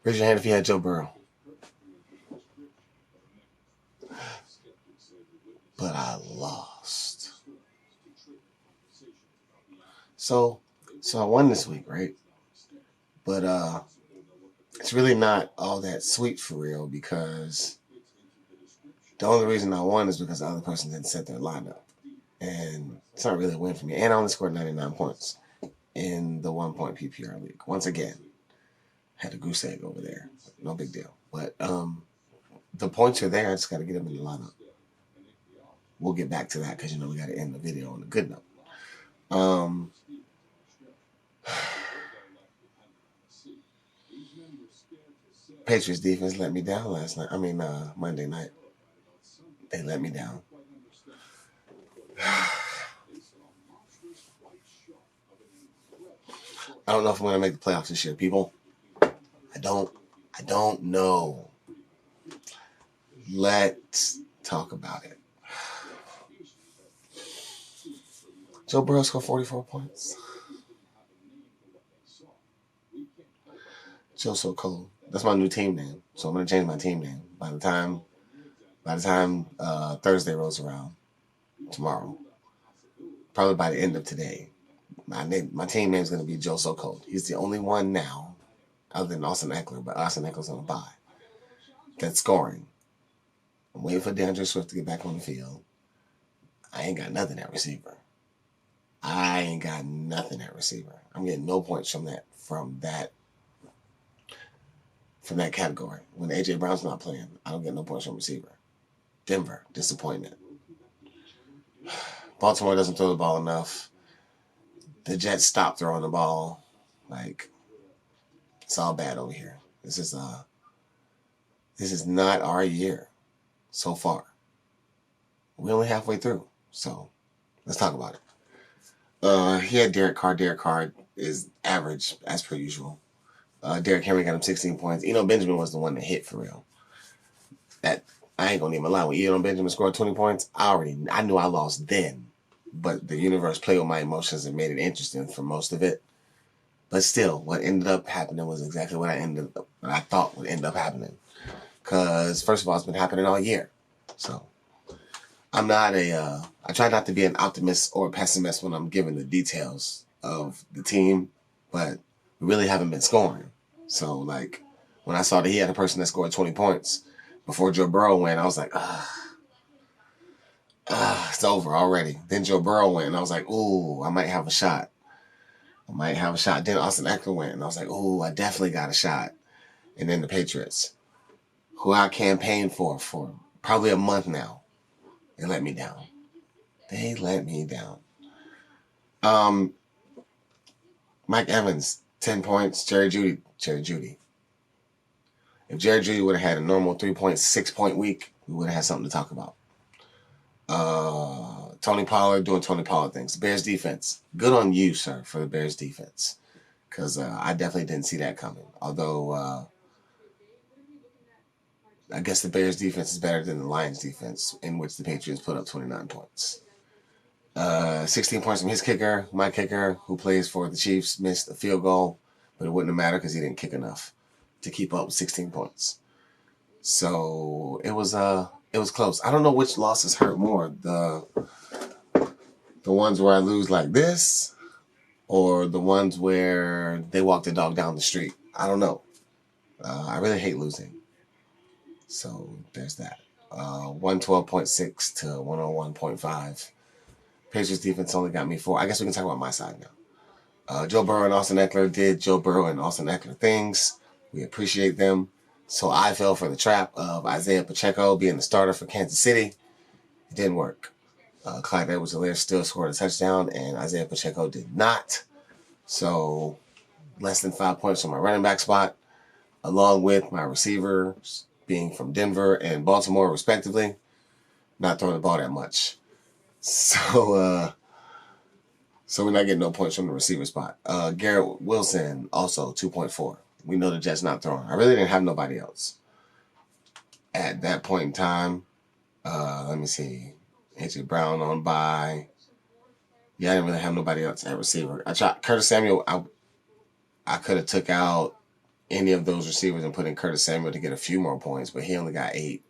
Raise your hand if you had Joe Burrow. But I lost. So I won this week, right? But it's really not all that sweet for real, because the only reason I won is because the other person didn't set their lineup. And it's not really a win for me. And I only scored 99 points in the 1-point PPR league. Once again, had a goose egg over there. No big deal. But the points are there. I just got to get them in the lineup. We'll get back to that because, we got to end the video on a good note. Patriots defense let me down last night. Monday night. They let me down. I don't know if I'm going to make the playoffs this year, people. I don't know. Let's talk about it. Joe Burrow scored 44 points. Joe's so cold. That's my new team name. So I'm going to change my team name by the time Thursday rolls around tomorrow. Probably by the end of today. My team name is going to be Joe So Cold. He's the only one now, other than Austin Eckler, but Austin Eckler's on a bye, that's scoring. I'm waiting for DeAndre Swift to get back on the field. I ain't got nothing at receiver. I'm getting no points from that category. When A.J. Brown's not playing, I don't get no points from receiver. Denver, disappointment. Baltimore doesn't throw the ball enough. The Jets stopped throwing the ball. It's all bad over here. This is not our year so far. We're only halfway through, so let's talk about it. He had Derek Carr. Derek Carr is average as per usual. Derrick Henry got him 16 points. Benjamin was the one that hit for real. That I ain't gonna even lie. When Benjamin scored 20 points, I knew I lost then. But the universe played with my emotions and made it interesting for most of it. But still, what ended up happening was exactly what I thought would end up happening. Because first of all, it's been happening all year. So I'm not I try not to be an optimist or a pessimist when I'm giving the details of the team, but we really haven't been scoring. So when I saw that he had a person that scored 20 points before Joe Burrow went, I was like, it's over already. Then Joe Burrow went, and I was like, ooh, I might have a shot. Then Austin Eckler went, and I was like, ooh, I definitely got a shot. And then the Patriots, who I campaigned for probably a month now, they let me down. Mike Evans, 10 points. Jerry Jeudy. If Jerry Jeudy would have had a normal 3.6-point week, we would have had something to talk about. Tony Pollard doing Tony Pollard things. The Bears defense. Good on you, sir, for the Bears defense. Because I definitely didn't see that coming. Although, I guess the Bears defense is better than the Lions defense, in which the Patriots put up 29 points. 16 points from his kicker. My kicker, who plays for the Chiefs, missed a field goal, but it wouldn't have mattered because he didn't kick enough to keep up with 16 points. So it was close. I don't know which losses hurt more, the ones where I lose like this, or the ones where they walk the dog down the street. I don't know. I really hate losing. So there's that. 112.6 to 101.5. Patriots defense only got me 4. I guess we can talk about my side now. Joe Burrow and Austin Eckler did Joe Burrow and Austin Eckler things. We appreciate them. So I fell for the trap of Isaiah Pacheco being the starter for Kansas City. It didn't work. Clyde Edwards-Helaire still scored a touchdown, and Isaiah Pacheco did not. So less than 5 points from my running back spot, along with my receivers being from Denver and Baltimore, respectively, not throwing the ball that much. So we're not getting no points from the receiver spot. Garrett Wilson, also 2.4. We know the Jets not throwing. I really didn't have nobody else at that point in time. Let me see. A.J. Brown on bye. Yeah, I didn't really have nobody else at receiver. I tried Curtis Samuel. I could have took out any of those receivers and put in Curtis Samuel to get a few more points, but he only got 8.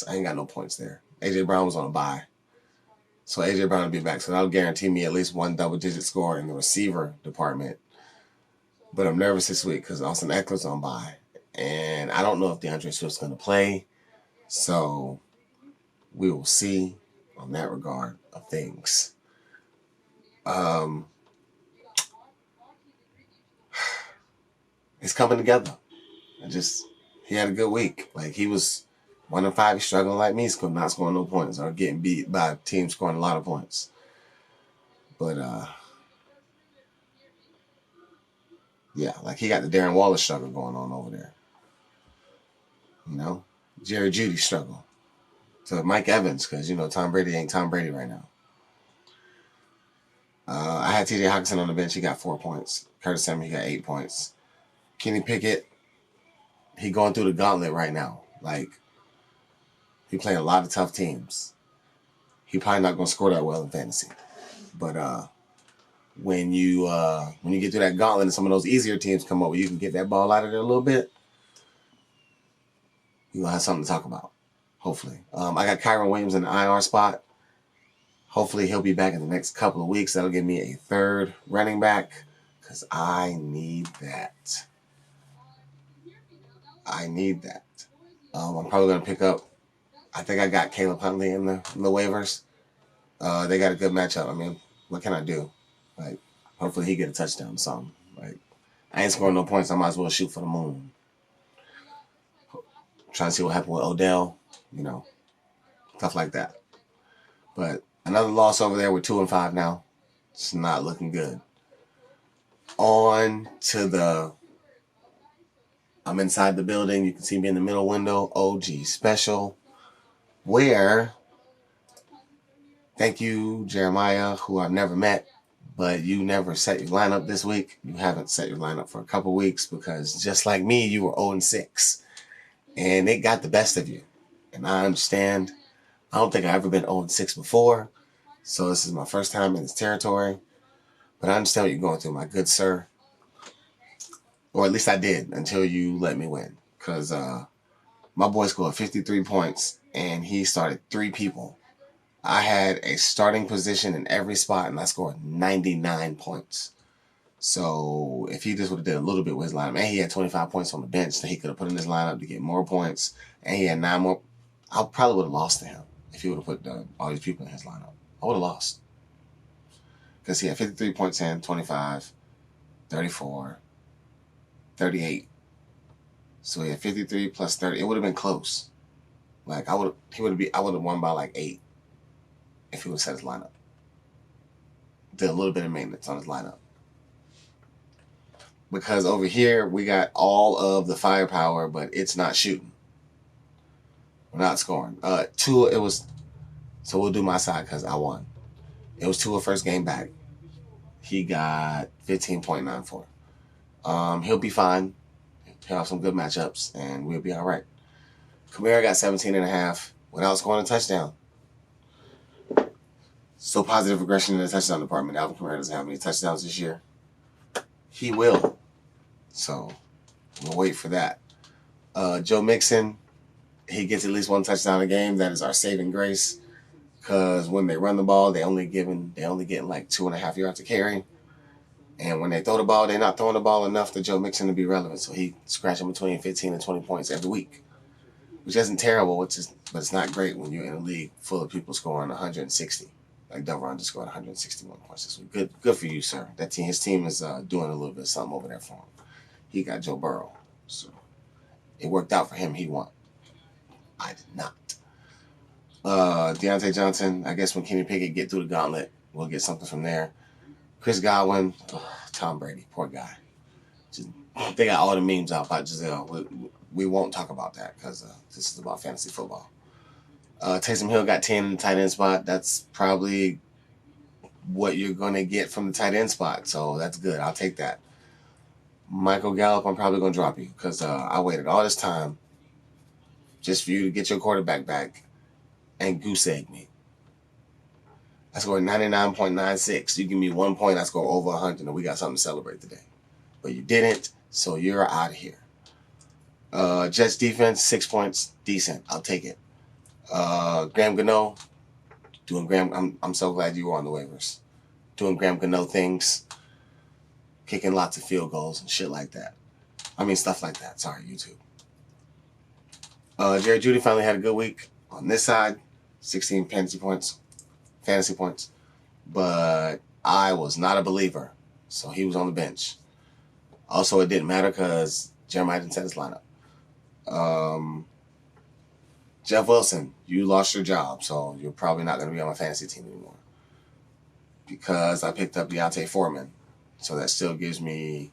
I ain't got no points there. AJ Brown was on a bye. So AJ Brown will be back. So that'll guarantee me at least one double-digit score in the receiver department. But I'm nervous this week because Austin Eckler's on bye. And I don't know if DeAndre Swift's going to play. So we will see on that regard of things. It's coming together. He had a good week. Like, he was 1-5. He's struggling like me, not scoring no points or getting beat by a team scoring a lot of points. But, yeah, like he got the Darren Waller struggle going on over there. You know? Jerry Jeudy struggle. To Mike Evans, because, Tom Brady ain't Tom Brady right now. I had TJ Hawkinson on the bench. He got 4 points. Curtis Samuel, he got 8 points. Kenny Pickett, he going through the gauntlet right now. Like, he playing a lot of tough teams. He probably not going to score that well in fantasy. But when you get through that gauntlet and some of those easier teams come up where you can get that ball out of there a little bit, you're going to have something to talk about, hopefully. I got Kyron Williams in the IR spot. Hopefully he'll be back in the next couple of weeks. That'll give me a third running back because I need that. I'm probably going to pick up, I think I got Caleb Huntley in the waivers. They got a good matchup. I mean, what can I do? Like, hopefully he get a touchdown or something. Like, I ain't scoring no points. I might as well shoot for the moon. Trying to see what happened with Odell, stuff like that. But another loss over there. We're 2-5 now. It's not looking good. On to I'm inside the building. You can see me in the middle window. OG special. Where, thank you, Jeremiah, who I've never met, but you never set your lineup this week. You haven't set your lineup for a couple weeks because just like me, you were 0-6. And it got the best of you. And I understand. I don't think I've ever been 0-6 before. So this is my first time in this territory. But I understand what you're going through, my good sir. Or at least I did until you let me win. Because my boy scored 53 points and he started 3 people. I had a starting position in every spot and I scored 99 points. So if he just would have did a little bit with his lineup, and he had 25 points on the bench that he could have put in his lineup to get more points, and he had 9 more, I probably would have lost to him if he would have put all these people in his lineup. I would have lost. Because he had 53 points in, 25, 34, 38. So he had 53 plus 30. It would have been close. Like I would have won by like 8 if he would have set his lineup. Did a little bit of maintenance on his lineup. Because over here, we got all of the firepower, but it's not shooting. We're not scoring. So we'll do my side because I won. It was Tua first game back. He got 15.94. He'll be fine. He'll have some good matchups, and we'll be all right. Kamara got 17.5 without scoring a touchdown. So positive regression in the touchdown department. Alvin Kamara doesn't have any touchdowns this year. He will. So we'll wait for that. Joe Mixon, he gets at least 1 touchdown a game. That is our saving grace. Because when they run the ball, they only getting like 2.5 yards to carry. And when they throw the ball, they're not throwing the ball enough for Joe Mixon to be relevant. So he scratching between 15 and 20 points every week. Which isn't terrible, but it's not great when you're in a league full of people scoring 160. Like Delron just scored 161 points this week. Good for you, sir. His team is doing a little bit of something over there for him. He got Joe Burrow. So it worked out for him. He won. I did not. Deontay Johnson, I guess when Kenny Pickett get through the gauntlet, we'll get something from there. Chris Godwin, Tom Brady, poor guy. They got all the memes out about Giselle. We won't talk about that because this is about fantasy football. Taysom Hill got 10 in the tight end spot. That's probably what you're going to get from the tight end spot. So that's good. I'll take that. Michael Gallup, I'm probably going to drop you because I waited all this time just for you to get your quarterback back and goose egg me. I scored 99.96. You give me 1 point, I score over 100, and we got something to celebrate today. But you didn't, so you're out of here. Jets defense, 6 points, decent. I'll take it. Graham Gano, doing Graham. I'm so glad you were on the waivers. Doing Graham Gano things, kicking lots of field goals and shit like that. I mean, stuff like that. Sorry, YouTube. Jerry Jeudy finally had a good week on this side, 16 fantasy points. But I was not a believer, so he was on the bench. Also, it didn't matter because Jeremiah didn't set his lineup. Jeff Wilson, you lost your job, so you're probably not going to be on my fantasy team anymore. Because I picked up Deontay Foreman. So that still gives me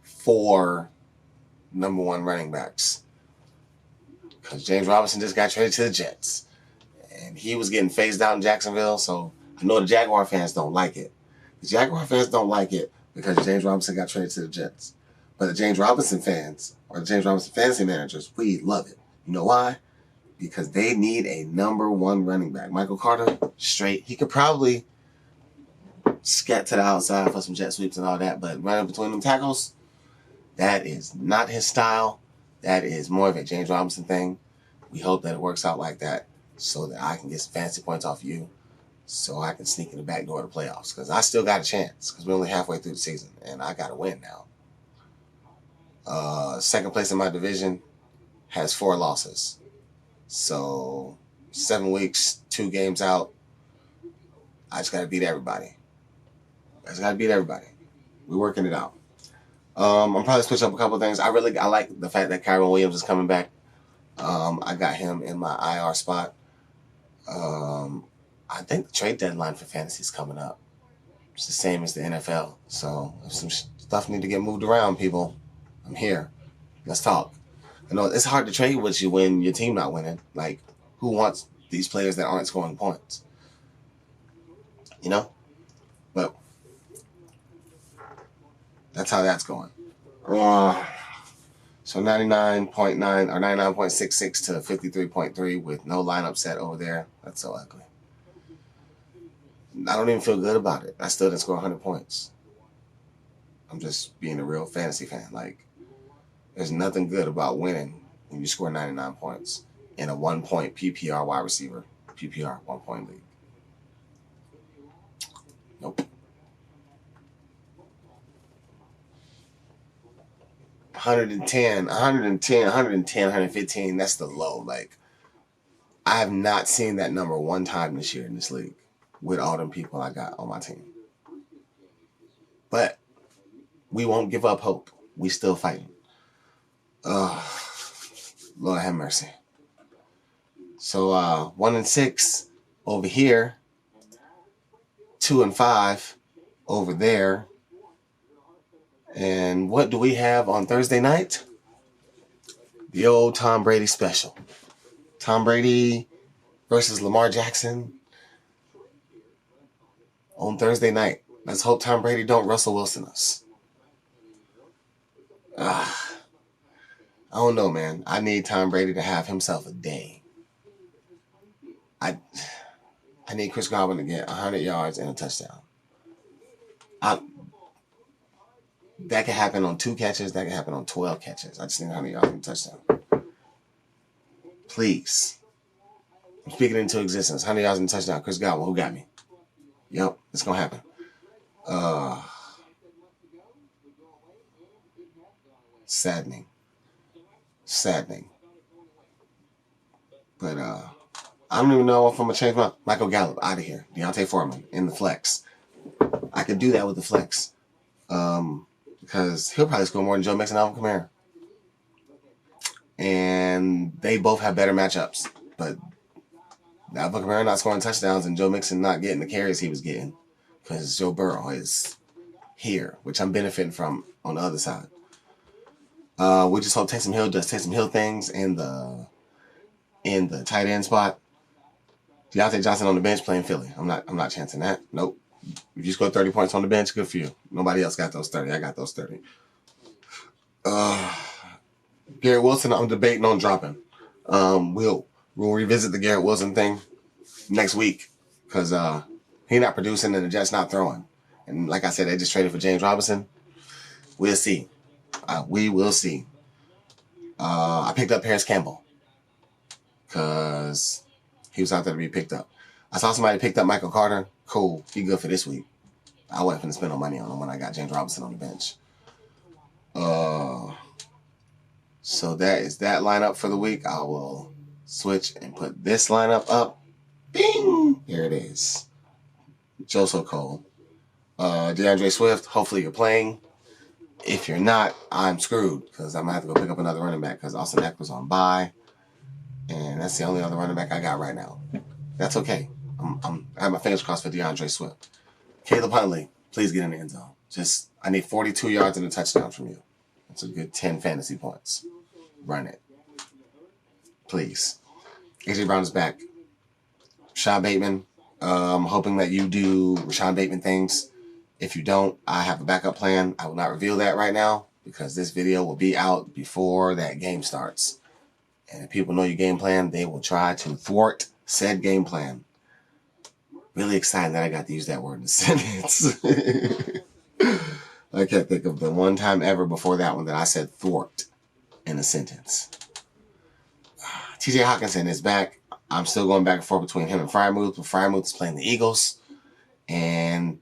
4 number 1 running backs. Because James Robinson just got traded to the Jets. And he was getting phased out in Jacksonville, so I know the Jaguar fans don't like it. The Jaguar fans don't like it because James Robinson got traded to the Jets. But the James Robinson fans, or the James Robinson fantasy managers, we love it. You know why? Because they need a number 1 running back. Michael Carter, straight. He could probably scat to the outside for some jet sweeps and all that, but running between them tackles, that is not his style. That is more of a James Robinson thing. We hope that it works out like that so that I can get some fancy points off you so I can sneak in the back door of the playoffs because I still got a chance because we're only halfway through the season and I got to win now. Second place in my division has 4 losses. So 7 weeks, 2 games out. I just got to beat everybody. We're working it out. I'm probably switch up a couple of things. I like the fact that Kyron Williams is coming back. I got him in my IR spot. I think the trade deadline for fantasy is coming up. It's the same as the NFL. So if some stuff need to get moved around, people, I'm here. Let's talk. I know it's hard to trade with you when your team not winning. Like, who wants these players that aren't scoring points? You know? But that's how that's going. So 99.9 or 99.66 to 53.3 with no lineup set over there. That's so ugly. I don't even feel good about it. I still didn't score 100 points. I'm just being a real fantasy fan. Like, there's nothing good about winning when you score 99 points in a 1-point PPR wide receiver, PPR 1-point league. Nope. 110, 115, that's the low. Like, I have not seen that number one time this year in this league with all them people I got on my team. But we won't give up hope. We still fighting. Lord have mercy. So 1-6 over here, 2-5 over there. And what do we have on Thursday night? The old Tom Brady special. Tom Brady versus Lamar Jackson on Thursday night. Let's hope Tom Brady don't Russell Wilson us. I don't know, man. I need Tom Brady to have himself a day. I need Chris Godwin to get 100 yards and a touchdown. That could happen on 2 catches. That could happen on 12 catches. I just need 100 yards and a touchdown. Please. I'm speaking into existence. 100 yards and a touchdown. Chris Godwin, who got me? Yep, it's going to happen. Saddening. But I don't even know if I'm going to change my Michael Gallup out of here. Deontay Foreman in the flex. I could do that with the flex. Because he'll probably score more than Joe Mixon and Alvin Kamara. And they both have better matchups. But Alvin Kamara not scoring touchdowns and Joe Mixon not getting the carries he was getting. Because Joe Burrow is here, which I'm benefiting from on the other side. We just hope Taysom Hill does Taysom Hill things in the tight end spot. Deontay Johnson on the bench playing Philly. I'm not chancing that. Nope. If you score 30 points on the bench, good for you. Nobody else got those 30. I got those 30. Garrett Wilson, I'm debating on dropping. We'll revisit the Garrett Wilson thing next week because He not producing and the Jets not throwing. And like I said, they just traded for James Robinson. We'll see. We will see. I picked up Paris Campbell because he was out there to be picked up. I saw somebody picked up Michael Carter. Cool. He good for this week. I wasn't going to spend no money on him when I got James Robinson on the bench. So that is that lineup for the week. I will switch and put this lineup up. Bing! Here it is. Joseph Cole. DeAndre Swift, hopefully you're playing. If you're not, I'm screwed because I'm going to have to go pick up another running back because Austin Eckler's on bye. And that's the only other running back I got right now. That's okay. I have my fingers crossed for DeAndre Swift. Caleb Huntley, please get in the end zone. I need 42 yards and a touchdown from you. That's a good 10 fantasy points. Run it. Please. AJ Brown is back. Rashad Bateman, I'm hoping that you do Rashad Bateman things. If you don't, I have a backup plan. I will not reveal that right now because this video will be out before that game starts. And if people know your game plan, they will try to thwart said game plan. Really excited that I got to use that word in a sentence. I can't think of the one time ever before that one that I said thwart in a sentence. TJ Hawkinson is back. I'm still going back and forth between him and Freiermuth, but Freiermuth is playing the Eagles. And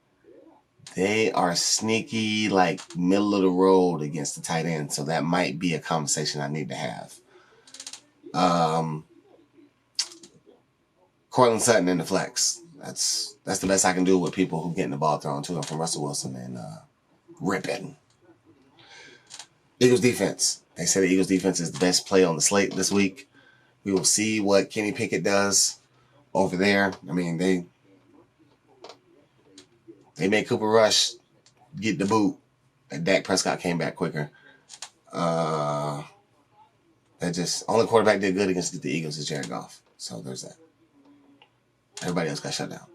they are sneaky, like middle of the road against the tight end. So that might be a conversation I need to have. Cortland Sutton in the flex. That's the best I can do with people who getting the ball thrown to them from Russell Wilson and ripping. Eagles defense. They say the Eagles defense is the best play on the slate this week. We will see what Kenny Pickett does over there. I mean, they made Cooper Rush get the boot, and Dak Prescott came back quicker. Only quarterback did good against the Eagles is Jared Goff. So there's that. Everybody else got shut down.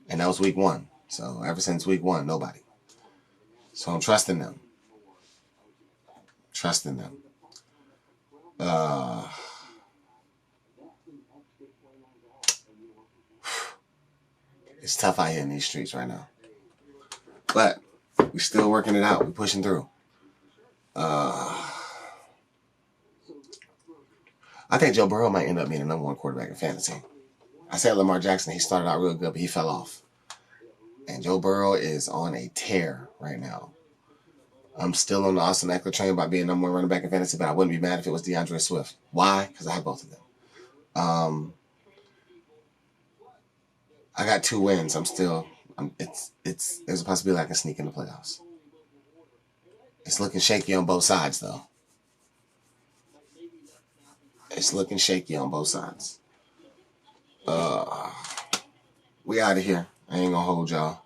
And that was week 1. So ever since week 1, nobody. So I'm trusting them. It's tough out here in these streets right now. But we're still working it out. We're pushing through. I think Joe Burrow might end up being the number 1 quarterback in fantasy. I said Lamar Jackson, he started out real good, but he fell off. And Joe Burrow is on a tear right now. I'm still on the Austin Eckler train by being number 1 running back in fantasy, but I wouldn't be mad if it was DeAndre Swift. Why? Because I have both of them. I got 2 wins. There's a possibility I can sneak in the playoffs. It's looking shaky on both sides, though. We out of here. I ain't gonna hold y'all.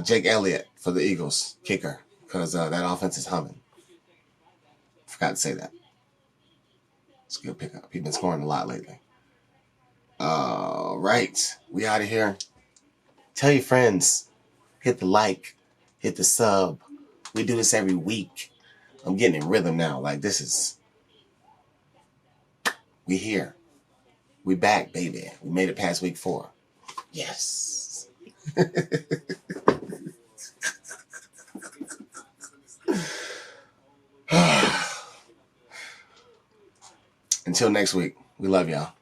Jake Elliott for the Eagles, kicker, because that offense is humming. Forgot to say that. It's a good pickup. He's been scoring a lot lately. Right. We out of here. Tell your friends. Hit the like. Hit the sub. We do this every week. I'm getting in rhythm now. Like, this is... We here. We back, baby. We made it past week 4. Yes. Until next week, we love y'all.